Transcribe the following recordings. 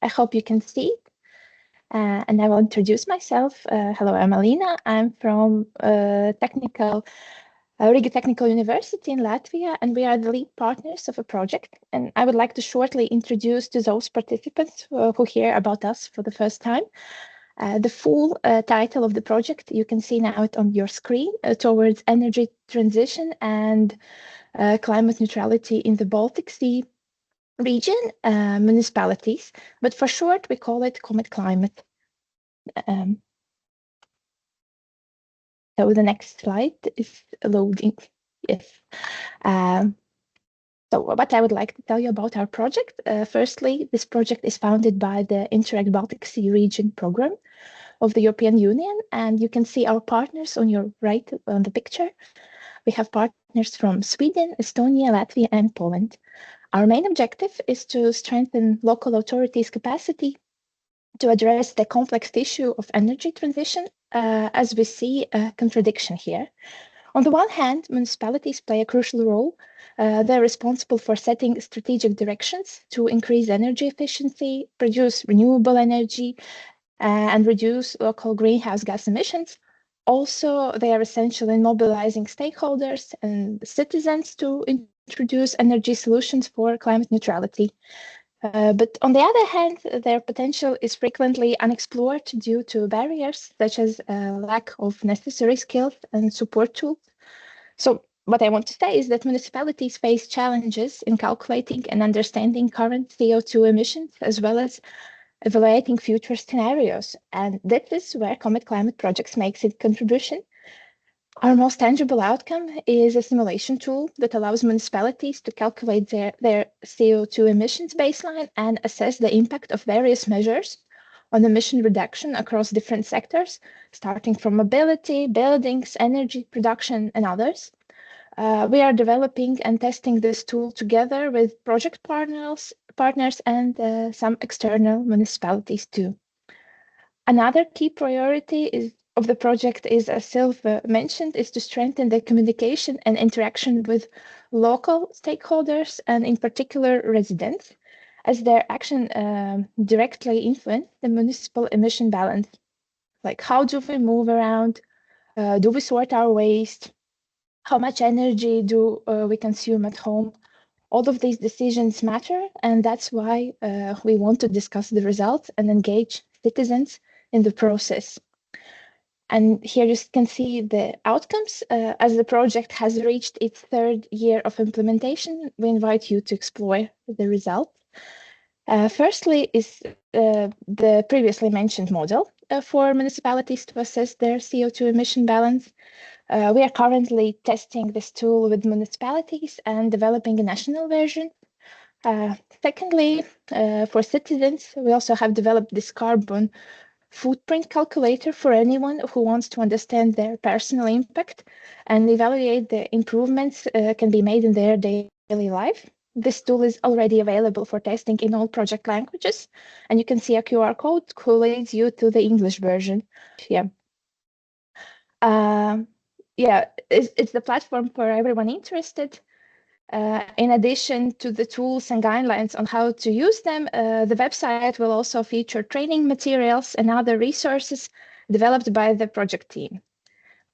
I hope you can see it. And I will introduce myself. Hello, I'm Alina. I'm from Riga Technical University in Latvia, and we are the lead partners of a project. And I would like to shortly introduce to those participants who hear about us for the first time. The full title of the project you can see now on your screen, towards energy transition and climate neutrality in the Baltic Sea region, municipalities, but for short we call it CommitClimate. So the next slide is loading. Yes. So what I would like to tell you about our project. Firstly, this project is founded by the Interact Baltic Sea Region program of the European Union, and you can see our partners on your right on the picture. We have partners from Sweden, Estonia, Latvia, and Poland. Our main objective is to strengthen local authorities' capacity to address the complex issue of energy transition, as we see a contradiction here. On the one hand, municipalities play a crucial role. They're responsible for setting strategic directions to increase energy efficiency, produce renewable energy, and reduce local greenhouse gas emissions. Also, they are essential in mobilizing stakeholders and citizens to introduce energy solutions for climate neutrality. But on the other hand, their potential is frequently unexplored due to barriers such as lack of necessary skills and support tools. So what I want to say is that municipalities face challenges in calculating and understanding current CO2 emissions, as well as evaluating future scenarios. And this is where CommitClimate projects makes its contribution. Our most tangible outcome is a simulation tool that allows municipalities to calculate their CO2 emissions baseline and assess the impact of various measures on emission reduction across different sectors, starting from mobility, buildings, energy production, and others. We are developing and testing this tool together with project partners and some external municipalities too. Another key priority of the project is, as Silva mentioned, is to strengthen the communication and interaction with local stakeholders and in particular residents, as their action directly influence the municipal emission balance. Like, how do we move around? Do we sort our waste? How much energy do we consume at home? All of these decisions matter, and that's why we want to discuss the results and engage citizens in the process. And here you can see the outcomes. As the project has reached its third year of implementation, we invite you to explore the results. Firstly is the previously mentioned model for municipalities to assess their CO2 emission balance. We are currently testing this tool with municipalities and developing a national version. Secondly, for citizens, we also have developed this carbon footprint calculator for anyone who wants to understand their personal impact and evaluate the improvements can be made in their daily life. This tool is already available for testing in all project languages, and you can see a QR code who leads you to the English version. Yeah. It's the platform for everyone interested. In addition to the tools and guidelines on how to use them, the website will also feature training materials and other resources developed by the project team.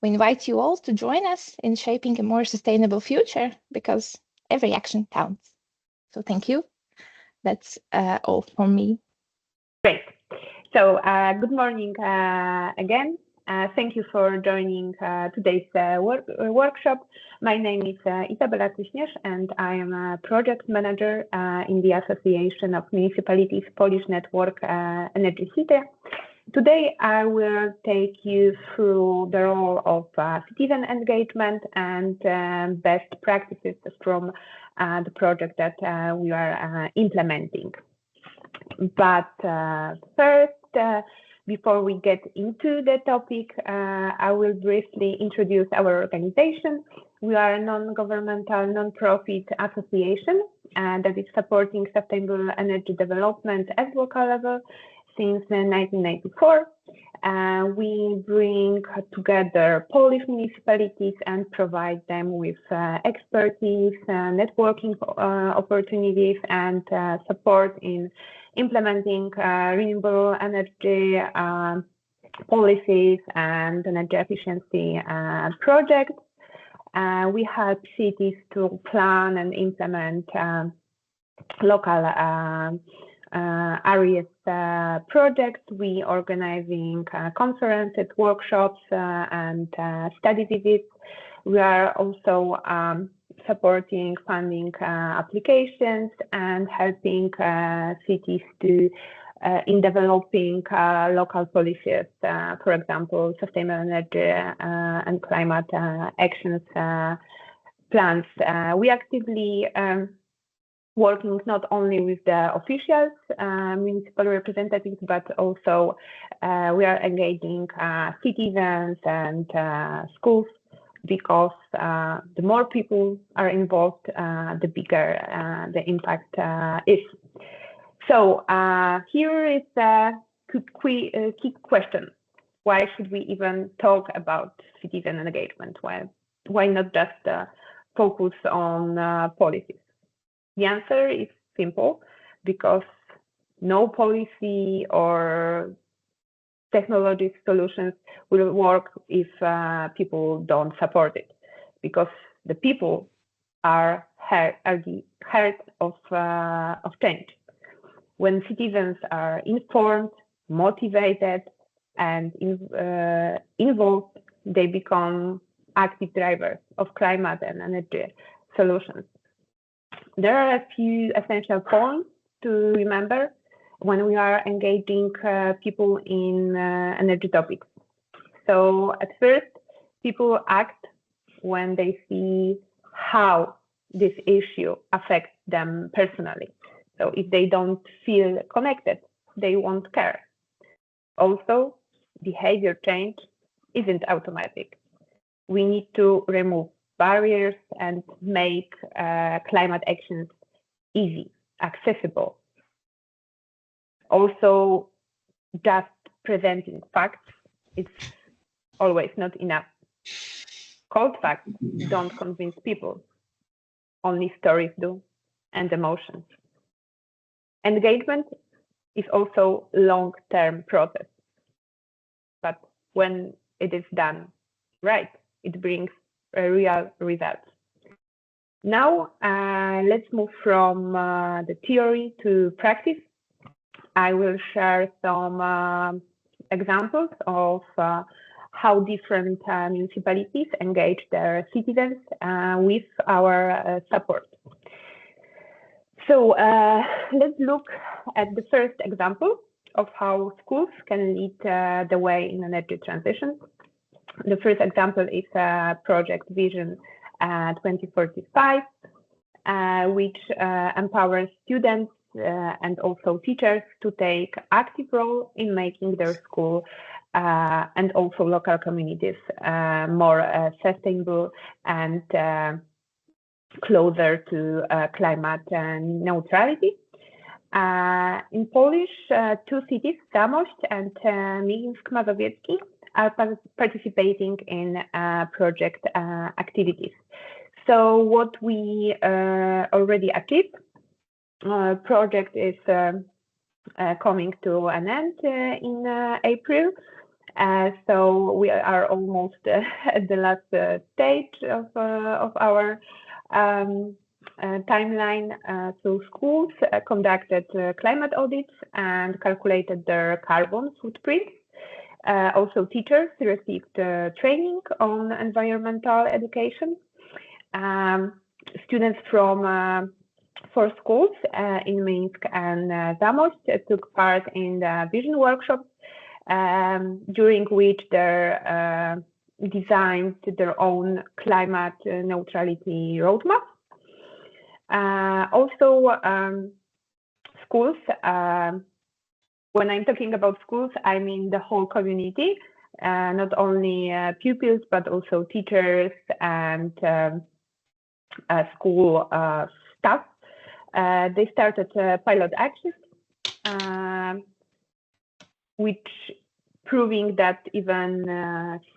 We invite you all to join us in shaping a more sustainable future, because every action counts. So thank you. That's all from me. Great. So good morning again. Thank you for joining today's workshop. My name is Izabela Kuśnierz, and I am a project manager in the Association of Municipalities Polish Network Energy City. Today, I will take you through the role of citizen engagement and best practices from the project that we are implementing. But first, before we get into the topic, I will briefly introduce our organization. We are a non-governmental, non-profit association that is supporting sustainable energy development at local level since 1994. We bring together Polish municipalities and provide them with expertise, networking opportunities, and support in implementing renewable energy policies and energy efficiency projects. We help cities to plan and implement local areas projects. We organizing conferences, workshops, and study visits. We are also supporting funding applications and helping cities to in developing local policies, for example, sustainable energy and climate actions plans. We actively working not only with the officials, municipal representatives, but also we are engaging citizens and schools, because the more people are involved, the bigger the impact is. So here is a key question. Why should we even talk about citizen engagement? Why not just focus on policies? The answer is simple, because no policy or technology solutions will work if people don't support it, because the people are the heart of change. When citizens are informed, motivated, and involved, they become active drivers of climate and energy solutions. There are a few essential points to remember when we are engaging people in energy topics. So at first, people act when they see how this issue affects them personally. So if they don't feel connected, they won't care. Also, behavior change isn't automatic. We need to remove barriers and make climate actions easy, accessible. Also, just presenting facts is always not enough. Cold facts don't convince people. Only stories do, and emotions. Engagement is also a long-term process, but when it is done right, it brings real results. Now, let's move from the theory to practice. I will share some examples of how different municipalities engage their citizens with our support. So let's look at the first example of how schools can lead the way in energy transition. The first example is Project Vision 2045, which empowers students and also teachers to take active role in making their school and also local communities more sustainable and closer to climate neutrality. In Polish, two cities, Zamość and Mińsk Mazowiecki, are participating in project activities. So what we already achieved, project is coming to an end in April. So we are almost at the last stage of our timeline. So schools conducted climate audits and calculated their carbon footprint. Also, teachers received training on environmental education. Students from 4 schools in Minsk and Zamość took part in the vision workshops, during which they designed their own climate neutrality roadmap. Also, schools, when I'm talking about schools, I mean the whole community, not only pupils, but also teachers and school staff. They started pilot actions, which proving that even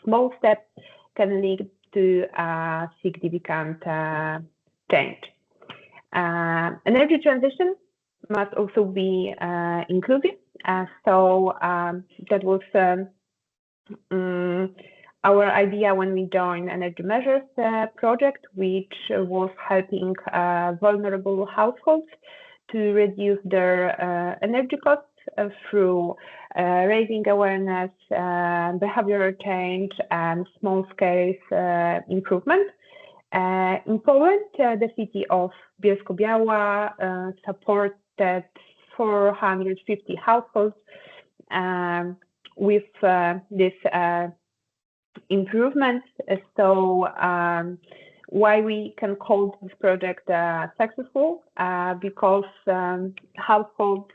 small steps can lead to significant change. Energy transition must also be inclusive. So that was our idea when we joined Energy Measures project, which was helping vulnerable households to reduce their energy costs through raising awareness, behavioral change, and small-scale improvement. In Poland, the city of Bielsko-Biała supported 450 households with this improvement. So why we can call this project successful? Because households,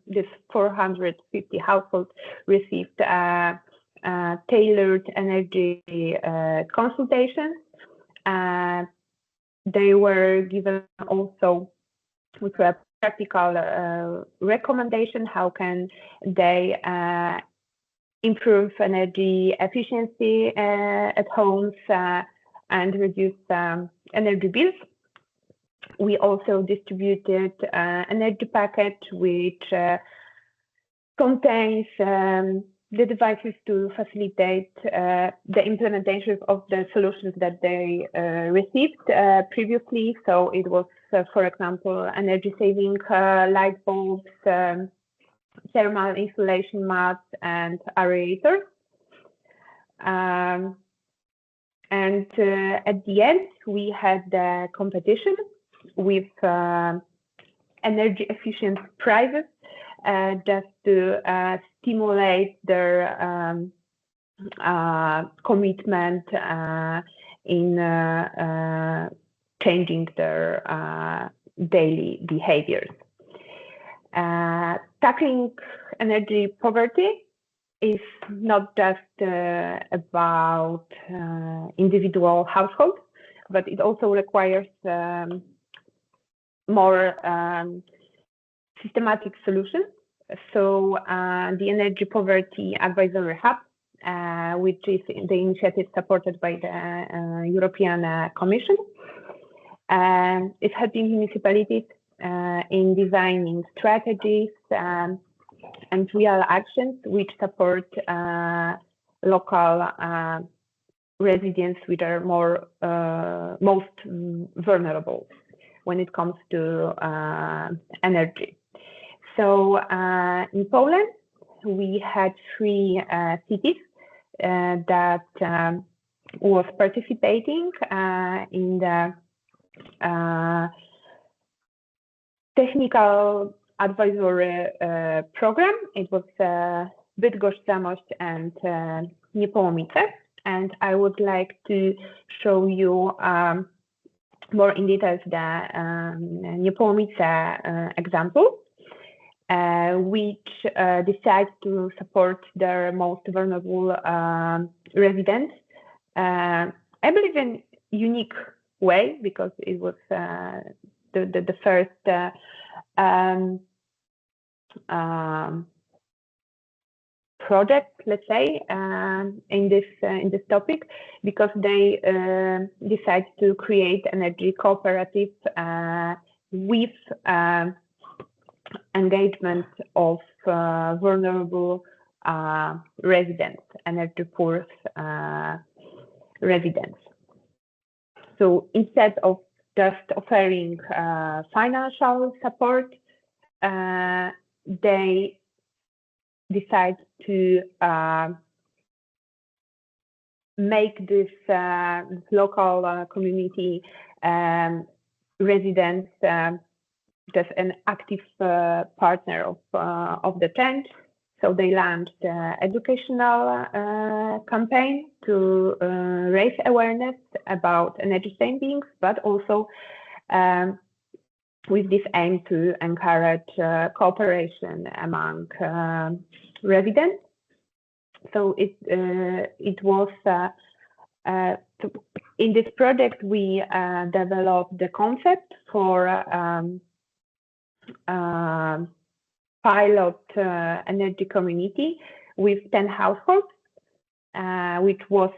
this 450 households received tailored energy consultations. They were given also with a practical recommendation how can they improve energy efficiency at homes and reduce energy bills. We also distributed energy package which contains the devices to facilitate the implementation of the solutions that they received previously. So it was, for example, energy-saving light bulbs, thermal insulation mats, and aerators. And at the end, we had the competition with energy efficient prizes just to stimulate their commitment in changing their daily behaviors. Tackling energy poverty is not just about individual households, but it also requires more systematic solutions. So the Energy Poverty Advisory Hub, which is the initiative supported by the European Commission, is helping municipalities in designing strategies and real actions which support local residents which are most vulnerable when it comes to energy. So in Poland, we had 3 cities that was participating in the technical advisory program. It was Bydgoszcz, Zamość, and Niepołomice. And I would like to show you more in details the Niepołomice example, which decides to support their most vulnerable residents. I believe in unique way because it was the first project, let's say, in this topic, because they decide to create energy cooperative with engagement of vulnerable residents, energy poor residents. So instead of just offering financial support, they decide to make this local community residents just an active partner of the change. So they launched an educational campaign to raise awareness about energy savings, but also with this aim to encourage cooperation among residents. So it was in this project we developed the concept for pilot energy community with 10 households, which was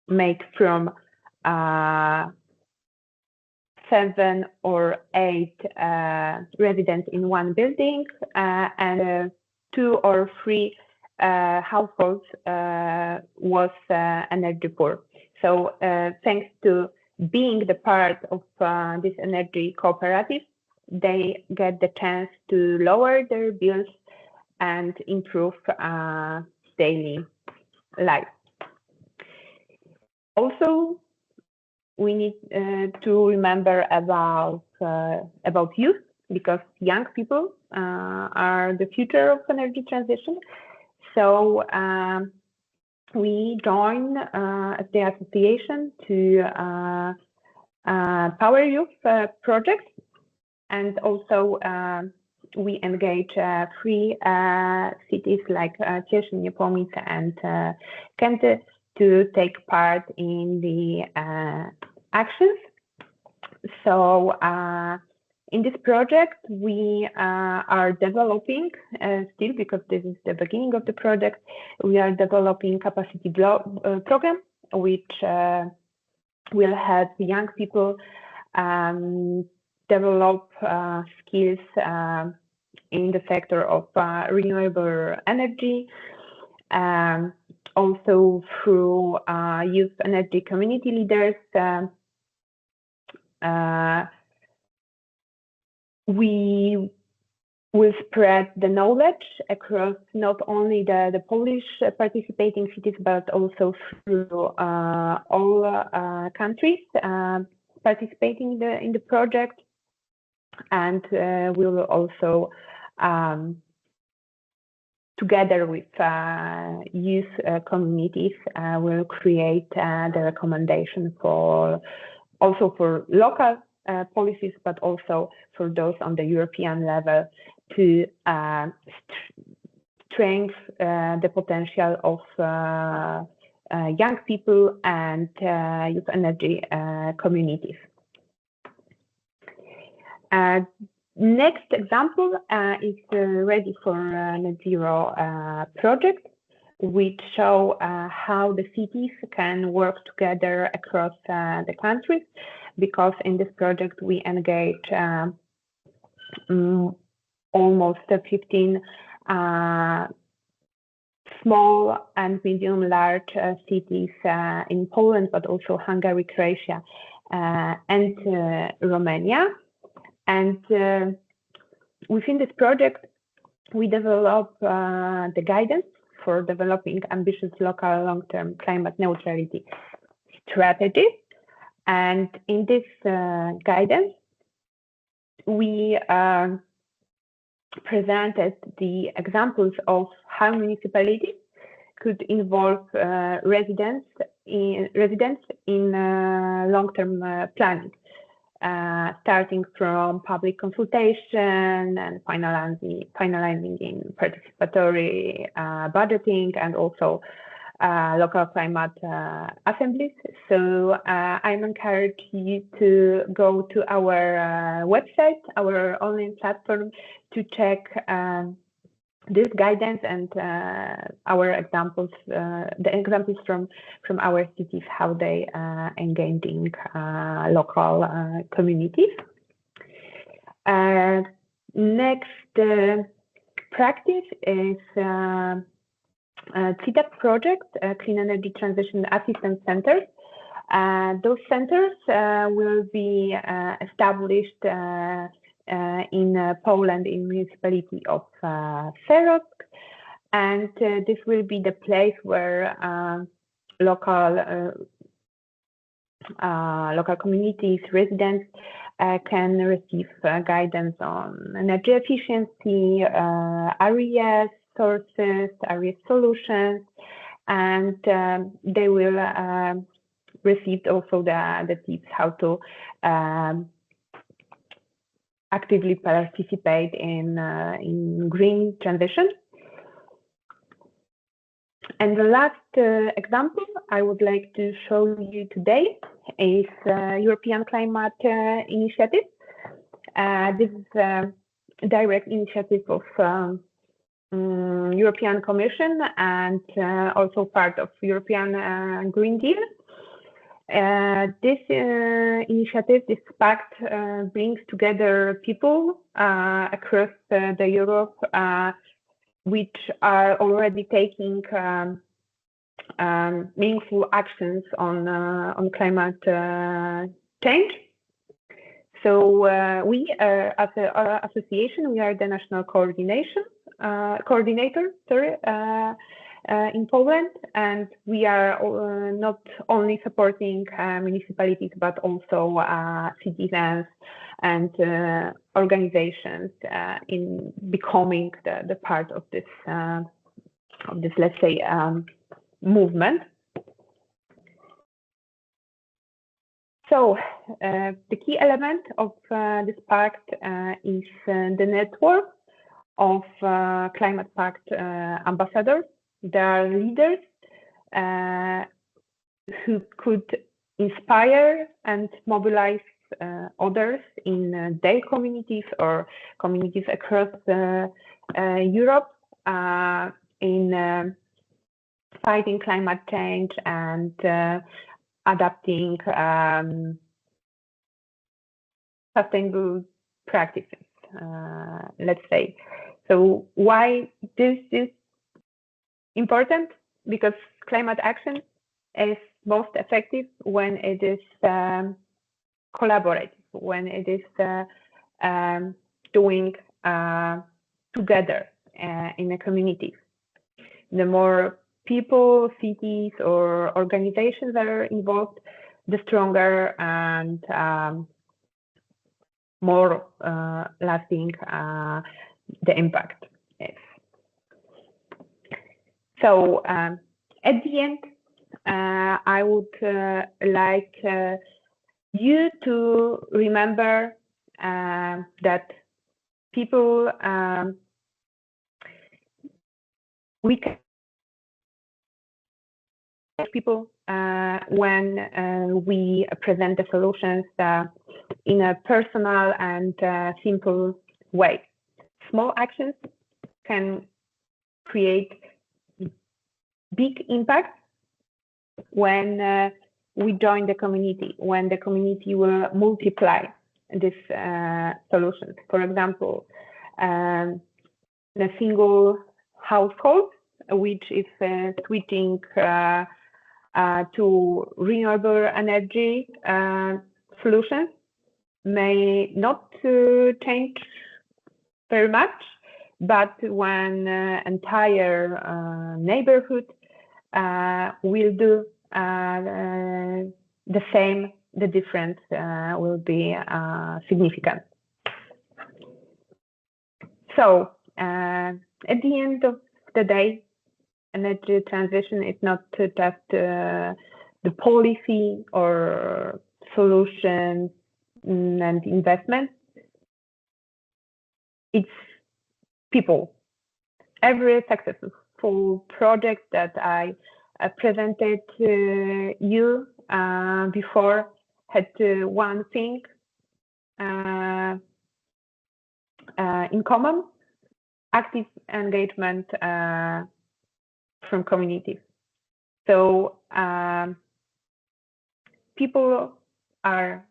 made from 7 or 8 residents in one building, and 2 or 3 households was energy poor. So thanks to being the part of this energy cooperative, they get the chance to lower their bills and improve daily life. Also, we need to remember about youth, because young people are the future of energy transition. So we join as the association to Power Youth project, and also we engage 3 cities like Cieszyn, Niepomice, and Kęty to take part in the actions. So in this project, we are developing still, because this is the beginning of the project, we are developing capacity program, which will help young people develop skills in the sector of renewable energy, also through youth energy community leaders. We will spread the knowledge across not only the Polish participating cities, but also through all countries participating in the project. And we will also, together with youth communities, will create the recommendation for local policies, but also for those on the European level, to strengthen the potential of young people and youth energy communities. Next example is Ready for Net Zero project, which show how the cities can work together across the countries, because in this project we engage almost 15 small and medium-large cities in Poland, but also Hungary, Croatia, and Romania. And within this project, we develop the guidance for developing ambitious local long-term climate neutrality strategies. And in this guidance, we presented the examples of how municipalities could involve residents in long-term planning, starting from public consultation and finalizing in participatory budgeting, and also local climate assemblies. So I'm encouraged you to go to our website, our online platform, to check this guidance and our examples, the examples from our cities, how they engaging local communities. Next practice is CTAP project, Clean Energy Transition Assistance Centers. Those centers will be established in Poland, in municipality of Szerok, and this will be the place where local communities, residents can receive guidance on energy efficiency, areas, sources, area solutions, and they will receive also the tips how to actively participate in green transition. And the last example I would like to show you today is European Climate Initiative. This is a direct initiative of European Commission and also part of European Green Deal. This initiative, this pact, brings together people across the Europe, which are already taking meaningful actions on climate change. So we, as an association, we are the national coordinator, in Poland, and we are not only supporting municipalities but also citizens and organizations in becoming the part of this let's say movement. So the key element of this pact is the network of Climate Pact ambassadors. They are leaders who could inspire and mobilize others in their communities or communities across Europe in fighting climate change and adapting sustainable practices, let's say. So why this is important? Because climate action is most effective when it is collaborative, when it is doing together in a community. The more people, cities, or organizations are involved, the stronger and more lasting the impact is. So at the end, I would like you to remember that people, we can people when we present the solutions in a personal and simple way. Small actions can create big impact when we join the community, when the community will multiply these solutions. For example, a single household which is switching to renewable energy solutions may not change very much, but when entire neighborhood will do the same, the difference will be significant. So at the end of the day, energy transition is not just the policy or solutions and investments. It's people. Every successful project that I presented to you before had one thing in common: active engagement from communities. So people are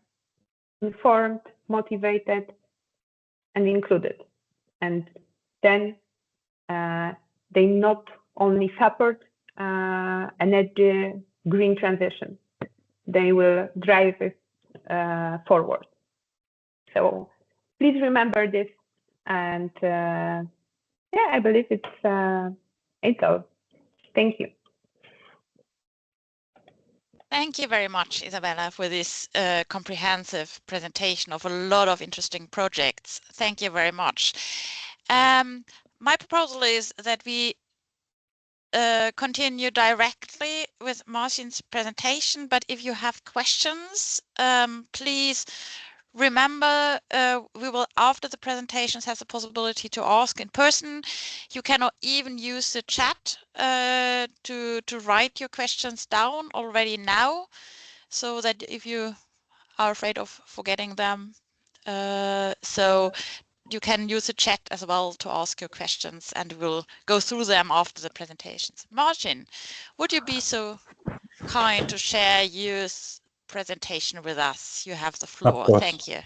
informed, motivated, and included. And then they not only support energy green transition, they will drive it forward. So please remember this, and yeah, I believe it's all. Thank you. Thank you very much, Isabella, for this comprehensive presentation of a lot of interesting projects. Thank you very much. My proposal is that we continue directly with Marcin's presentation, but if you have questions, please remember we will, after the presentations, have the possibility to ask in person. You cannot even use the chat to write your questions down already now, so that if you are afraid of forgetting them, so you can use the chat as well to ask your questions, and we'll go through them after the presentations. Marcin, would you be so kind to share presentation with us. You have the Of floor. course. Thank you.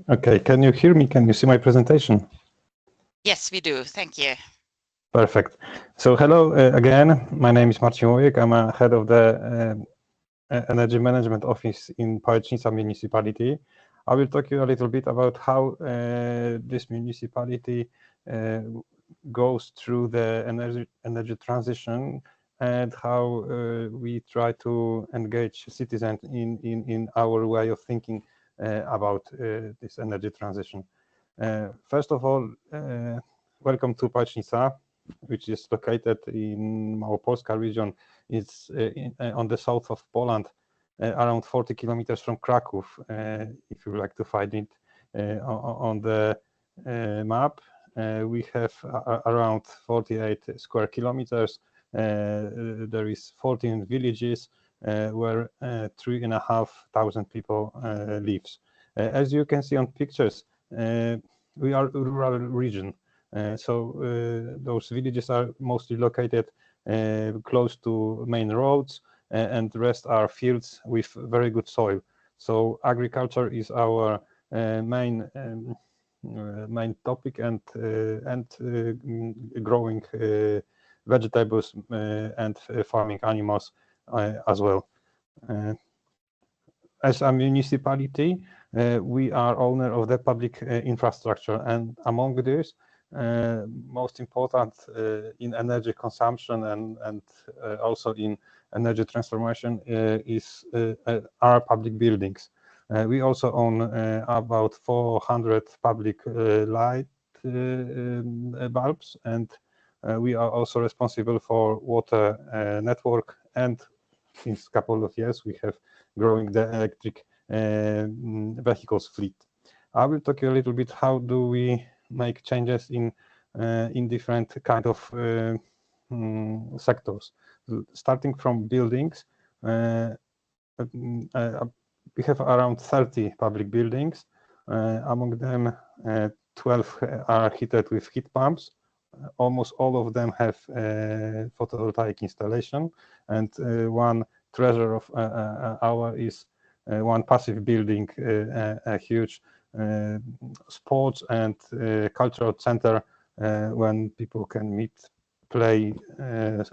Okay, can you hear me? Can you see my presentation? Yes, we do. Thank you. Perfect. So hello again. My name is Marcin Łojek. I'm a head of the Energy Management Office in Pałecznica municipality. I will talk you a little bit about how this municipality goes through the energy transition and how we try to engage citizens in our way of thinking about this energy transition. First of all, welcome to Pałecznica, which is located in Małopolska region. It's on the south of Poland, around 40 kilometers from Kraków, if you would like to find it on the map. We have around 48 square kilometers. There is 14 villages where 3,500 people lives. As you can see on pictures, we are a rural region. So those villages are mostly located close to main roads, and the rest are fields with very good soil. So agriculture is our main topic, and growing vegetables and farming animals as well. As a municipality, we are owner of the public infrastructure, and among this, most important in energy consumption and also in energy transformation is our public buildings. We also own about 400 public light bulbs, and we are also responsible for water network, and since a couple of years we have growing the electric vehicles fleet. I will talk you a little bit how do we make changes in different kind of sectors. Starting from buildings, we have around 30 public buildings. Among them, 12 are heated with heat pumps. Almost all of them have photovoltaic installation, and one treasure of our is one passive building, a huge sports and cultural center when people can meet, play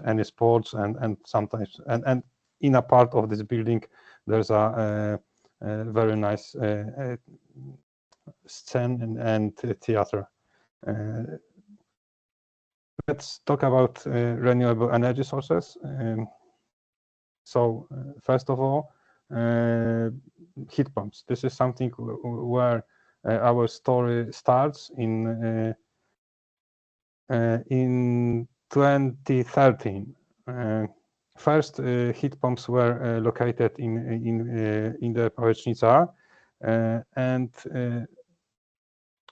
any sports, and sometimes and in a part of this building there's a very nice scene and theater. Let's talk about renewable energy sources. So first of all, heat pumps. This is something where our story starts in 2013. First, heat pumps were located in the Pałecznica, and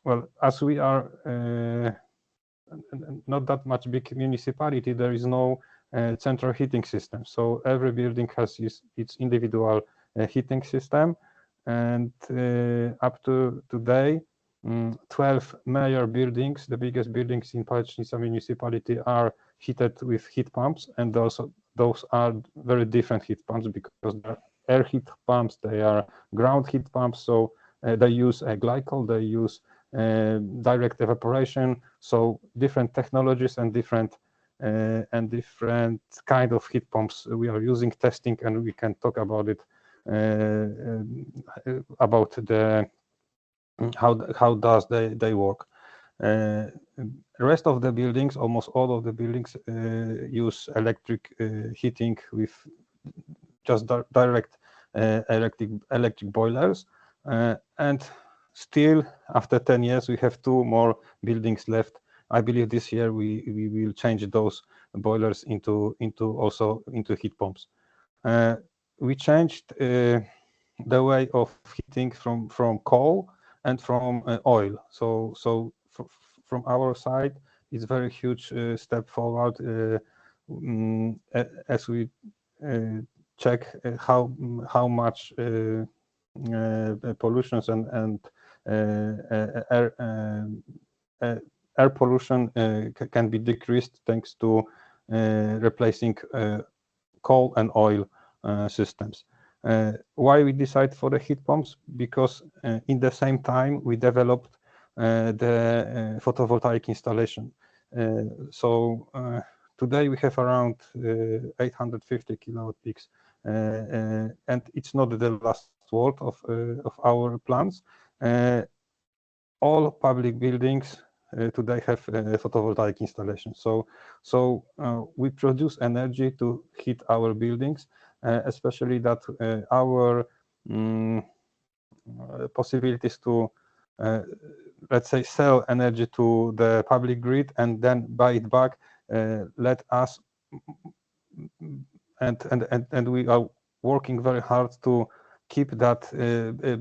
well, as we are not that much big municipality, there is no central heating system. So every building has its individual heating system, and up to today, 12 major buildings, the biggest buildings in Pałecznica municipality, are heated with heat pumps, and those are very different heat pumps because they're air heat pumps, they are ground heat pumps, so they use a glycol, they use direct evaporation, so different technologies and different kind of heat pumps we are using, testing, and we can talk about it about the how does they work. The rest of the buildings, almost all of the buildings, use electric heating with just direct electric boilers, and still after 10 years we have 2 more buildings left. I believe this year we will change those boilers into heat pumps. We changed the way of heating from coal and from oil. So from our side, it's very huge step forward as we check how much pollutions and air air pollution can be decreased thanks to replacing coal and oil systems. Why we decide for the heat pumps? Because in the same time we developed the photovoltaic installation. So today we have around 850 kilowatt peaks, and it's not the last word of our plans. All public buildings today have photovoltaic installations. So we produce energy to heat our buildings, especially that our possibilities to let's say sell energy to the public grid and then buy it back let us and we are working very hard to keep that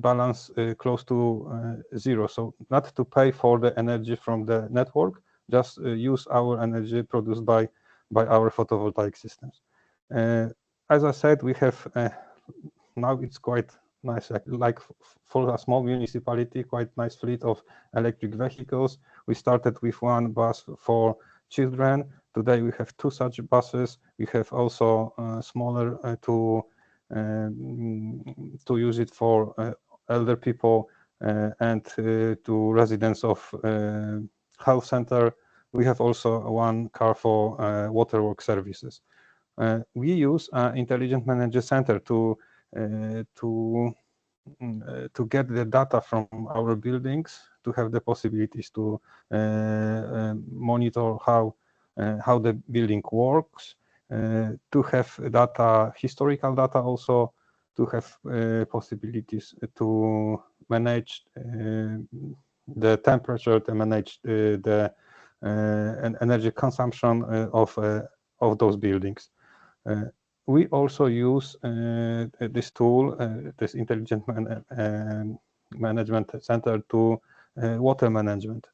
balance close to zero. So not to pay for the energy from the network, just use our energy produced by our photovoltaic systems. As I said, we have now it's quite nice, like for a small municipality, quite nice fleet of electric vehicles. We started with one bus for children. Today we have 2 such buses. We have also smaller to use it for elder people and to residents of health center. We have also one car for waterwork services. We use Intelligent Manager Center to get the data from our buildings, to have the possibilities to monitor how the building works, to have data, historical data also, to have possibilities to manage the temperature, to manage the energy consumption of those buildings. We also use this tool, this Intelligent Management Center to water management,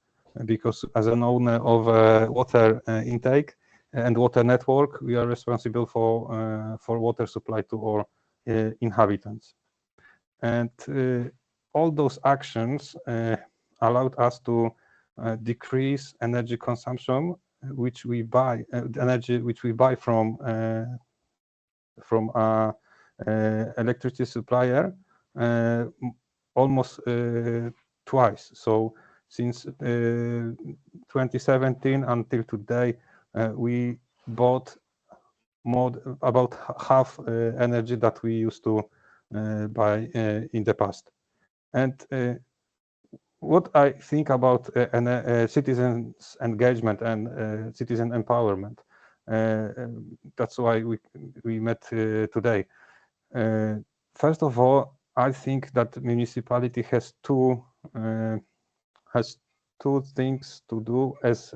because as an owner of water intake and water network, we are responsible for water supply to our inhabitants. And all those actions allowed us to decrease energy consumption, which we buy, energy which we buy from a electricity supplier almost twice. So since 2017 until today, we bought about half energy that we used to buy in the past. And what I think about citizens' engagement and citizen empowerment, that's why we met today. First of all, I think that municipality has two things to do as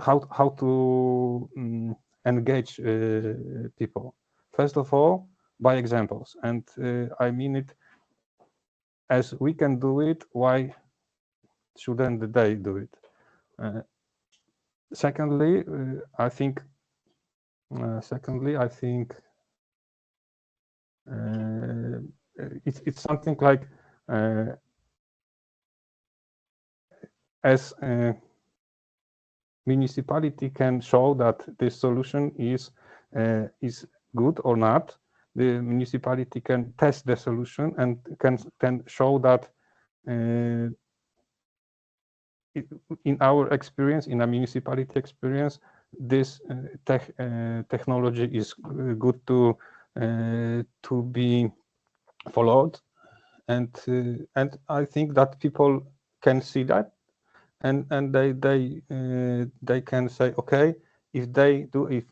how to engage people. First of all, by examples, and I mean it. As we can do it, why shouldn't they do it? Secondly, I think it's something like as municipality can show that this solution is good or not. The municipality can test the solution and can show that in our experience, in a municipality experience, this technology is good to be followed, and I think that people can see that, and they can say, okay, if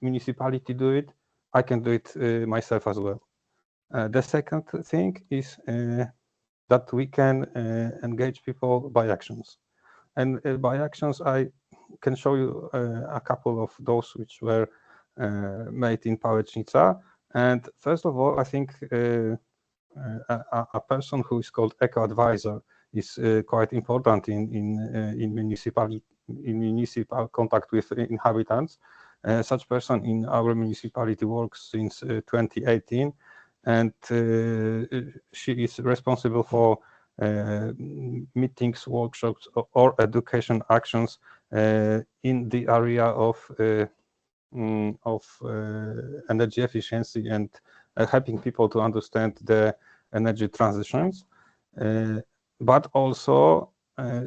municipality do it, I can do it myself as well. The second thing is that we can engage people by actions. And by actions, I can show you a couple of those which were made in Pałecznica. And first of all, I think a person who is called Eco Advisor is quite important in municipal contact with inhabitants. Such person in our municipality works since 2018, and she is responsible for meetings, workshops, or education actions in the area of energy efficiency and helping people to understand the energy transitions. But also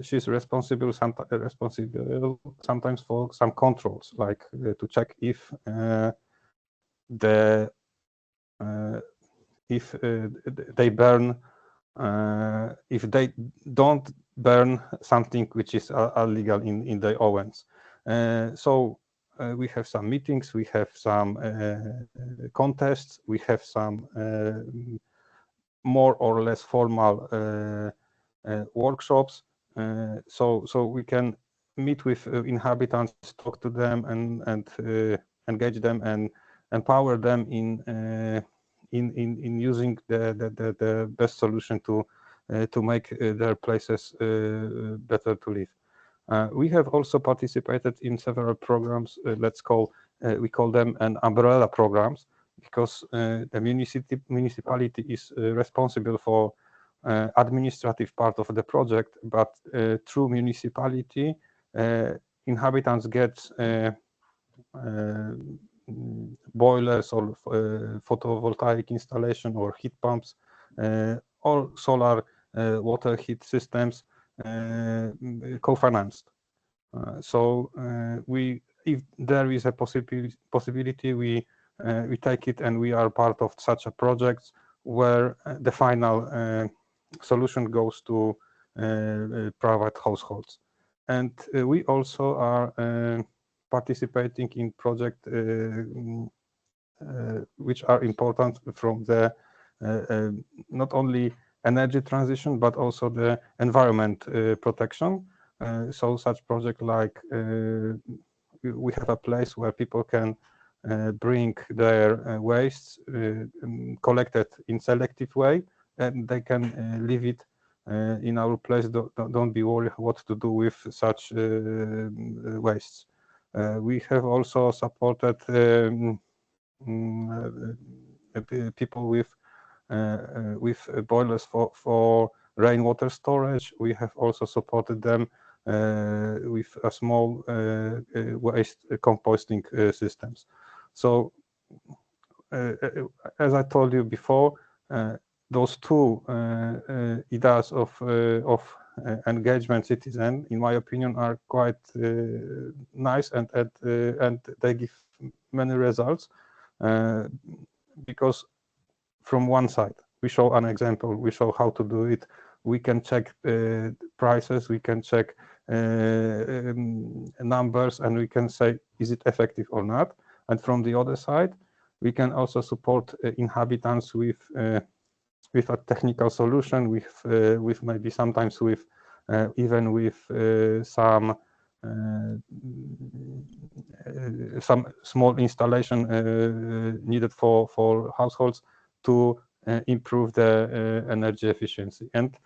she's responsible sometimes for some controls, like to check if they burn, if they don't burn something which is illegal in the ovens. So we have some meetings, we have some contests, we have some more or less formal workshops. So we can meet with inhabitants, talk to them, and engage them and empower them in using the best solution to make their places better to live. We have also participated in several programs. We call them an umbrella programs, because the municipality is responsible for administrative part of the project, but through municipality, inhabitants get boilers or photovoltaic installation or heat pumps or solar water heat systems co-financed. So if there is a possibility, we take it, and we are part of such a project where the final solution goes to private households. And we also are participating in projects which are important from the not only energy transition, but also the environment protection. So such project like we have a place where people can bring their wastes collected in selective way, and they can leave it in our place. Don't be worried what to do with such wastes. We have also supported people with boilers for rainwater storage. We have also supported them with a small waste composting systems. So as I told you before, those two ideas of engagement citizen, in my opinion, are quite nice, and they give many results, because from one side we show an example, we show how to do it, we can check prices, we can check numbers, and we can say, is it effective or not? And from the other side, we can also support inhabitants with a technical solution, with maybe sometimes with even with some small installation needed for households to improve the energy efficiency. And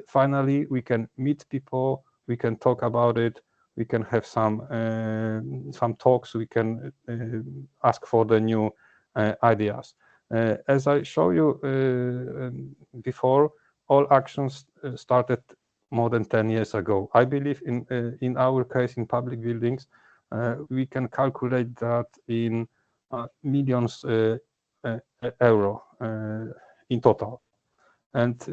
finally, we can meet people, we can talk about it, we can have some talks, we can ask for the new ideas. As I show you before, all actions started more than 10 years ago. I believe in our case, in public buildings, we can calculate that in millions euro in total. And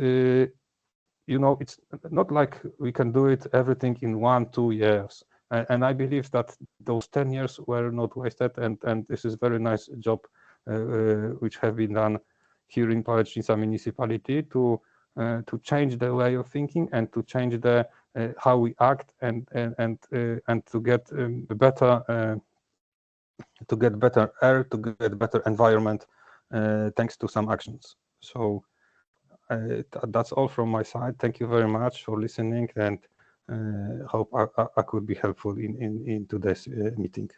you know, it's not like we can do it everything in 1-2 years. And I believe that those 10 years were not wasted, and this is very nice job which have been done here in Palestrina municipality to change the way of thinking, and to change the how we act, and to get better air, to get better environment thanks to some actions. So that's all from my side. Thank you very much for listening, and hope I could be helpful in today's meeting.